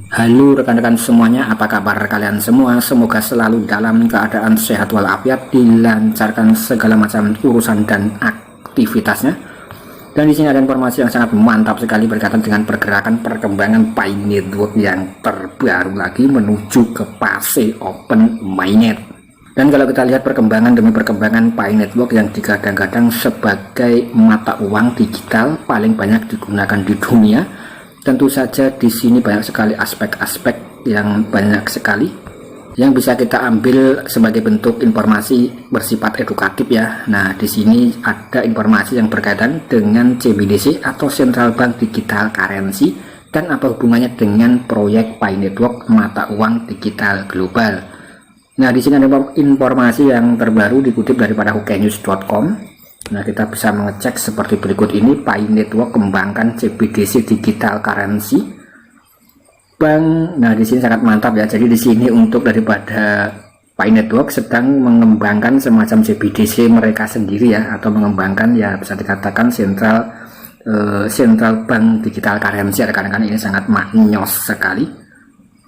Halo rekan-rekan semuanya, apa kabar kalian semua? Semoga selalu dalam keadaan sehat walafiat, dilancarkan segala macam urusan dan aktivitasnya. Dan di sini ada informasi yang sangat mantap sekali berkaitan dengan pergerakan perkembangan Pi Network yang terbaru lagi menuju ke fase open mainnet. Dan kalau kita lihat perkembangan demi perkembangan Pi Network yang digadang-gadang sebagai mata uang digital paling banyak digunakan di dunia, tentu saja di sini banyak sekali aspek-aspek yang banyak sekali yang bisa kita ambil sebagai bentuk informasi bersifat edukatif ya. Nah, di sini ada informasi yang berkaitan dengan CBDC atau Central Bank Digital Currency dan apa hubungannya dengan proyek Pi Network mata uang digital global. Nah, di sini ada informasi yang terbaru dikutip daripada hokenews.com. Nah, kita bisa mengecek seperti berikut ini. Pi Network kembangkan CBDC digital currency bank. Nah, di sini sangat mantap ya. Jadi di sini untuk daripada Pi Network sedang mengembangkan semacam CBDC mereka sendiri ya, atau mengembangkan ya bisa dikatakan Central Bank Digital Currency. Rekan-rekan, ini sangat maknyos sekali.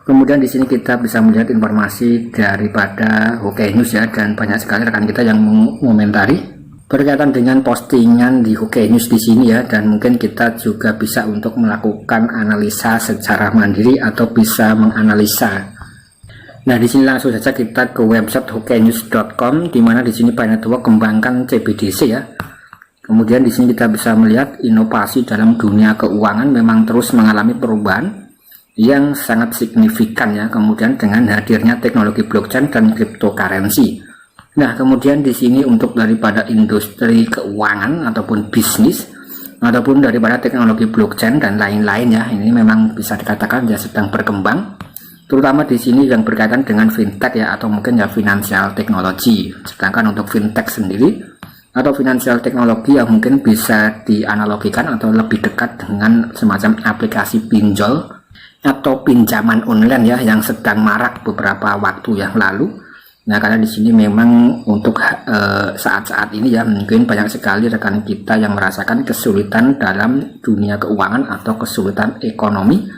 Kemudian di sini kita bisa melihat informasi daripada Hokenews ya, dan banyak sekali rekan kita yang mengomentari berkaitan dengan postingan di Hokenews di sini ya, dan mungkin kita juga bisa untuk melakukan analisa secara mandiri atau bisa menganalisa. Nah, di sini langsung saja kita ke website hokenews.com, di mana di sini Pi Network kembangkan CBDC ya. Kemudian di sini kita bisa melihat inovasi dalam dunia keuangan memang terus mengalami perubahan yang sangat signifikan ya. Kemudian dengan hadirnya teknologi blockchain dan cryptocurrency. Nah, kemudian di sini untuk daripada industri keuangan ataupun bisnis ataupun daripada teknologi blockchain dan lain-lain ya, ini memang bisa dikatakan ya sedang berkembang, terutama di sini yang berkaitan dengan fintech ya, atau mungkin ya financial technology. Sedangkan untuk fintech sendiri atau financial technology yang mungkin bisa dianalogikan atau lebih dekat dengan semacam aplikasi pinjol atau pinjaman online ya, yang sedang marak beberapa waktu yang lalu. Nah, karena di sini memang untuk saat-saat ini ya, mungkin banyak sekali rekan kita yang merasakan kesulitan dalam dunia keuangan atau kesulitan ekonomi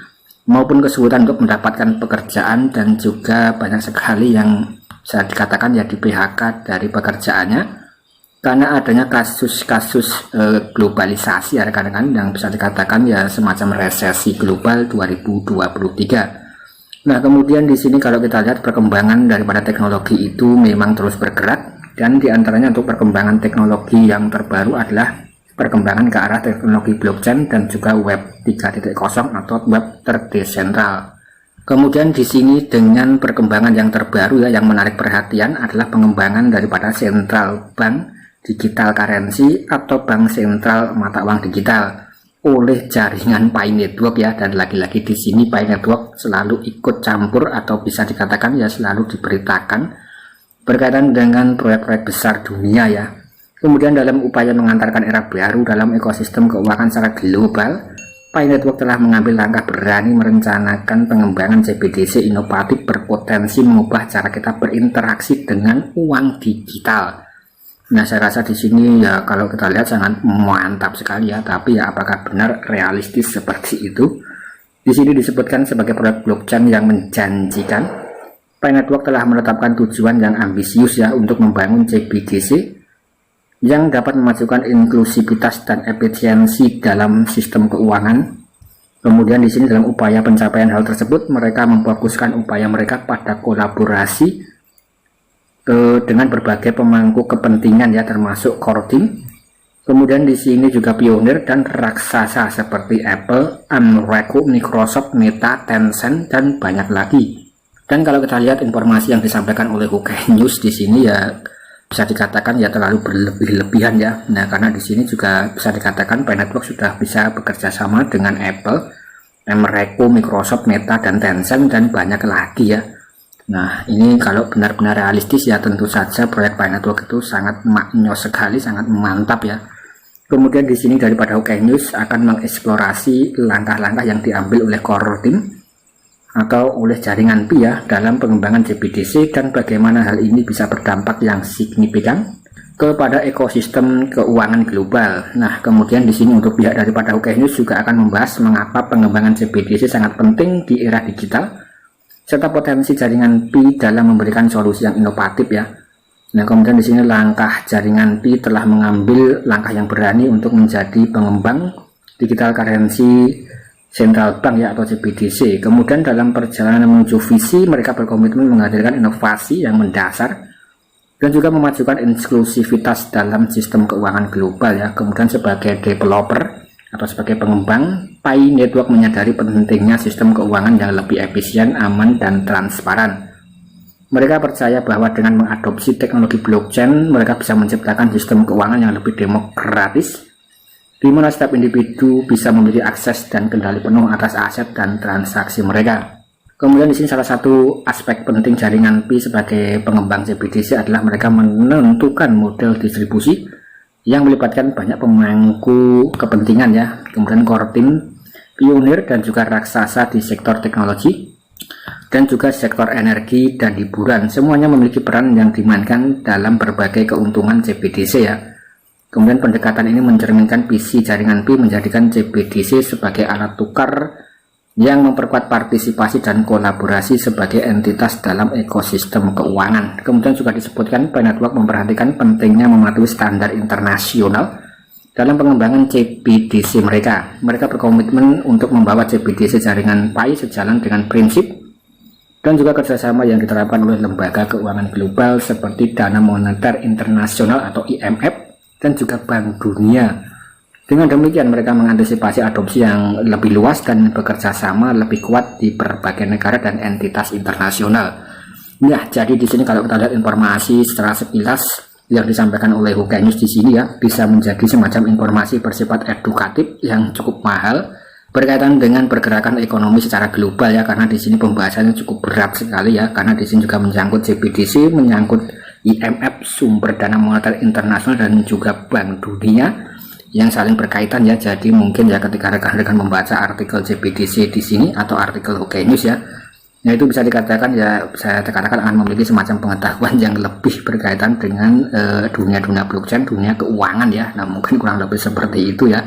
maupun kesulitan untuk mendapatkan pekerjaan, dan juga banyak sekali yang bisa dikatakan ya di PHK dari pekerjaannya karena adanya kasus-kasus globalisasi ya rekan-rekan, yang bisa dikatakan ya semacam resesi global 2023. Nah, kemudian di sini kalau kita lihat perkembangan daripada teknologi itu memang terus bergerak, dan diantaranya untuk perkembangan teknologi yang terbaru adalah perkembangan ke arah teknologi blockchain dan juga web 3.0 atau web terdesentral. Kemudian di sini dengan perkembangan yang terbaru ya, yang menarik perhatian adalah pengembangan daripada Central Bank Digital Currency atau bank sentral mata uang digital oleh jaringan Pi Network ya. Dan lagi-lagi di sini Pi Network selalu ikut campur atau bisa dikatakan ya selalu diberitakan berkaitan dengan proyek-proyek besar dunia ya. Kemudian dalam upaya mengantarkan era baru dalam ekosistem keuangan secara global, Pi Network telah mengambil langkah berani merencanakan pengembangan CBDC inovatif berpotensi mengubah cara kita berinteraksi dengan uang digital. Nah, saya rasa di sini ya kalau kita lihat sangat mantap sekali ya, tapi ya apakah benar realistis seperti itu? Di sini disebutkan sebagai proyek blockchain yang menjanjikan. Pi Network telah menetapkan tujuan yang ambisius ya untuk membangun CBDC yang dapat memajukan inklusivitas dan efisiensi dalam sistem keuangan. Kemudian di sini dalam upaya pencapaian hal tersebut, mereka memfokuskan upaya mereka pada kolaborasi dengan berbagai pemangku kepentingan ya, termasuk core team. Kemudian di sini juga pionir dan raksasa seperti Apple, Amreco, Microsoft, Meta, Tencent, dan banyak lagi. Dan kalau kita lihat informasi yang disampaikan oleh Hokenews di sini ya bisa dikatakan ya terlalu berlebih-lebihan ya. Nah, karena di sini juga bisa dikatakan Pi Network sudah bisa bekerja sama dengan Apple, Amreco, Microsoft, Meta, dan Tencent, dan banyak lagi ya. Nah, ini kalau benar-benar realistis ya tentu saja proyek Pi Network itu sangat maknyos sekali, sangat mantap ya. Kemudian di sini daripada Hokenews akan mengeksplorasi langkah-langkah yang diambil oleh core team atau oleh jaringan Pi ya dalam pengembangan CBDC, dan bagaimana hal ini bisa berdampak yang signifikan kepada ekosistem keuangan global. Nah, kemudian di sini untuk pihak daripada UK News juga akan membahas mengapa pengembangan CBDC sangat penting di era digital, serta potensi jaringan Pi dalam memberikan solusi yang inovatif ya. Nah, kemudian di sini langkah jaringan Pi telah mengambil langkah yang berani untuk menjadi pengembang digital currency central bank ya, atau CBDC. Kemudian dalam perjalanan menuju visi, mereka berkomitmen menghadirkan inovasi yang mendasar dan juga memajukan inklusivitas dalam sistem keuangan global ya. Kemudian sebagai developer atau sebagai pengembang, Pi Network menyadari pentingnya sistem keuangan yang lebih efisien, aman, dan transparan. Mereka percaya bahwa dengan mengadopsi teknologi blockchain, mereka bisa menciptakan sistem keuangan yang lebih demokratis, di mana setiap individu bisa memiliki akses dan kendali penuh atas aset dan transaksi mereka. Kemudian di sini salah satu aspek penting jaringan Pi sebagai pengembang CBDC adalah mereka menentukan model distribusi yang melibatkan banyak pemangku kepentingan ya. Kemudian core team, pionir, dan juga raksasa di sektor teknologi dan juga sektor energi dan hiburan. Semuanya memiliki peran yang dimainkan dalam berbagai keuntungan CBDC ya. Kemudian pendekatan ini mencerminkan visi jaringan Pi menjadikan CBDC sebagai alat tukar yang memperkuat partisipasi dan kolaborasi sebagai entitas dalam ekosistem keuangan. Kemudian juga disebutkan Pi Network memperhatikan pentingnya mematuhi standar internasional dalam pengembangan CBDC mereka. Mereka berkomitmen untuk membawa CBDC jaringan Pi sejalan dengan prinsip dan juga kerjasama yang diterapkan oleh lembaga keuangan global seperti Dana Moneter Internasional atau IMF dan juga Bank Dunia. Dengan demikian mereka mengantisipasi adopsi yang lebih luas dan bekerja sama lebih kuat di berbagai negara dan entitas internasional. Nah, jadi di sini kalau kita lihat informasi secara sekilas yang disampaikan oleh UK News di sini ya, bisa menjadi semacam informasi bersifat edukatif yang cukup mahal berkaitan dengan pergerakan ekonomi secara global ya, karena di sini pembahasannya cukup berat sekali ya, karena di sini juga menyangkut CBDC, menyangkut IMF, sumber dana moneter internasional, dan juga Bank Dunia yang saling berkaitan ya. Jadi mungkin ya ketika rekan-rekan membaca artikel CBDC di sini atau artikel UK News ya, nah itu bisa dikatakan ya, saya katakan akan memiliki semacam pengetahuan yang lebih berkaitan dengan dunia blockchain, dunia keuangan ya. Nah mungkin kurang lebih seperti itu ya.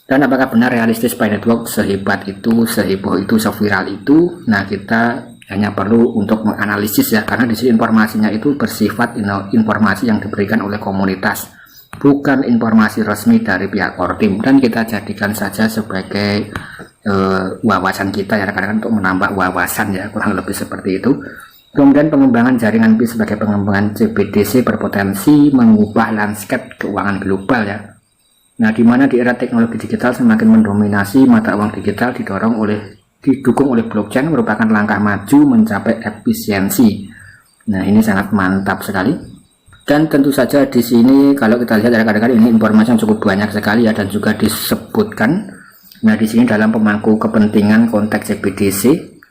Dan apakah benar realistis Pi Network sehebat itu, seheboh itu, seviral itu? Nah kita hanya perlu untuk menganalisis ya, karena di sini informasinya itu bersifat informasi yang diberikan oleh komunitas, bukan informasi resmi dari pihak core team, dan kita jadikan saja sebagai wawasan kita ya rekan-rekan, untuk menambah wawasan ya, kurang lebih seperti itu. Kemudian pengembangan jaringan Pi sebagai pengembangan CBDC berpotensi mengubah landscape keuangan global ya. Nah, di mana di era teknologi digital semakin mendominasi, mata uang digital didukung oleh blockchain merupakan langkah maju mencapai efisiensi. Nah, ini sangat mantap sekali. Dan tentu saja di sini kalau kita lihat rekan-rekan, ini informasi yang cukup banyak sekali ya, dan juga disebutkan. Nah, di sini dalam pemangku kepentingan konteks CBDC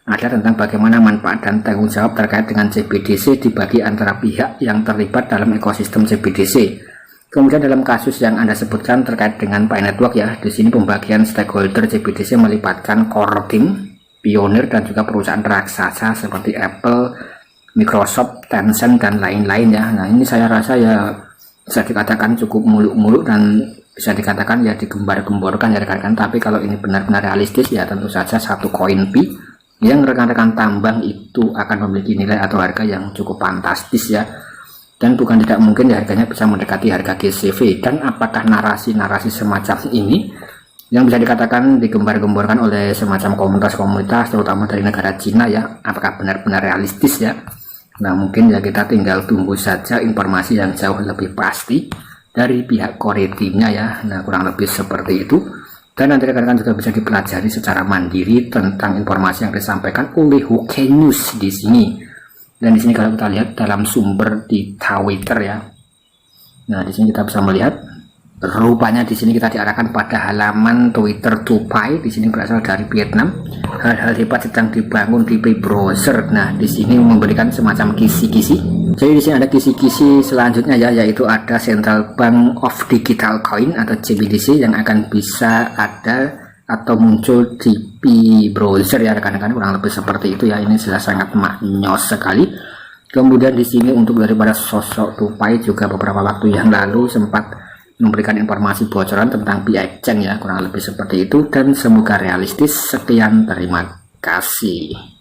ada tentang bagaimana manfaat dan tanggung jawab terkait dengan CBDC dibagi antara pihak yang terlibat dalam ekosistem CBDC. Kemudian dalam kasus yang Anda sebutkan terkait dengan Pi Network ya, di sini pembagian stakeholder CBDC melibatkan core team, pionir, dan juga perusahaan raksasa seperti Apple, Microsoft, Tencent, dan lain-lain ya. Nah ini saya rasa ya bisa dikatakan cukup muluk-muluk dan bisa dikatakan ya digembar-gemborkan ya rekan-rekan. Tapi kalau ini benar-benar realistis ya, tentu saja satu koin Pi yang rekan-rekan tambang itu akan memiliki nilai atau harga yang cukup fantastis ya. Dan bukan tidak mungkin ya harganya bisa mendekati harga GCV. Dan apakah narasi-narasi semacam ini yang bisa dikatakan digembar-gemborkan oleh semacam komunitas-komunitas terutama dari negara Cina ya, apakah benar-benar realistis ya? Nah mungkin ya kita tinggal tunggu saja informasi yang jauh lebih pasti dari pihak core team-nya ya. Nah kurang lebih seperti itu. Dan nanti rekan-rekan juga bisa dipelajari secara mandiri tentang informasi yang disampaikan oleh UK News di sini. Dan di sini kalau kita lihat dalam sumber di Twitter ya. Nah, di sini kita bisa melihat rupanya di sini kita diarahkan pada halaman Twitter Tupai. Di sini berasal dari Vietnam. Hal-hal hebat sedang dibangun di Pi browser. Nah, di sini memberikan semacam kisi-kisi. Jadi di sini ada kisi-kisi selanjutnya ya, yaitu ada Central Bank of Digital Coin atau CBDC yang akan bisa ada atau muncul di Pi browser ya rekan-rekan, kurang lebih seperti itu ya. Ini sudah sangat maknyos sekali. Kemudian di sini untuk daripada sosok tupai juga beberapa waktu yang lalu sempat memberikan informasi bocoran tentang PX Cheng ya, kurang lebih seperti itu, dan semoga realistis. Sekian, terima kasih.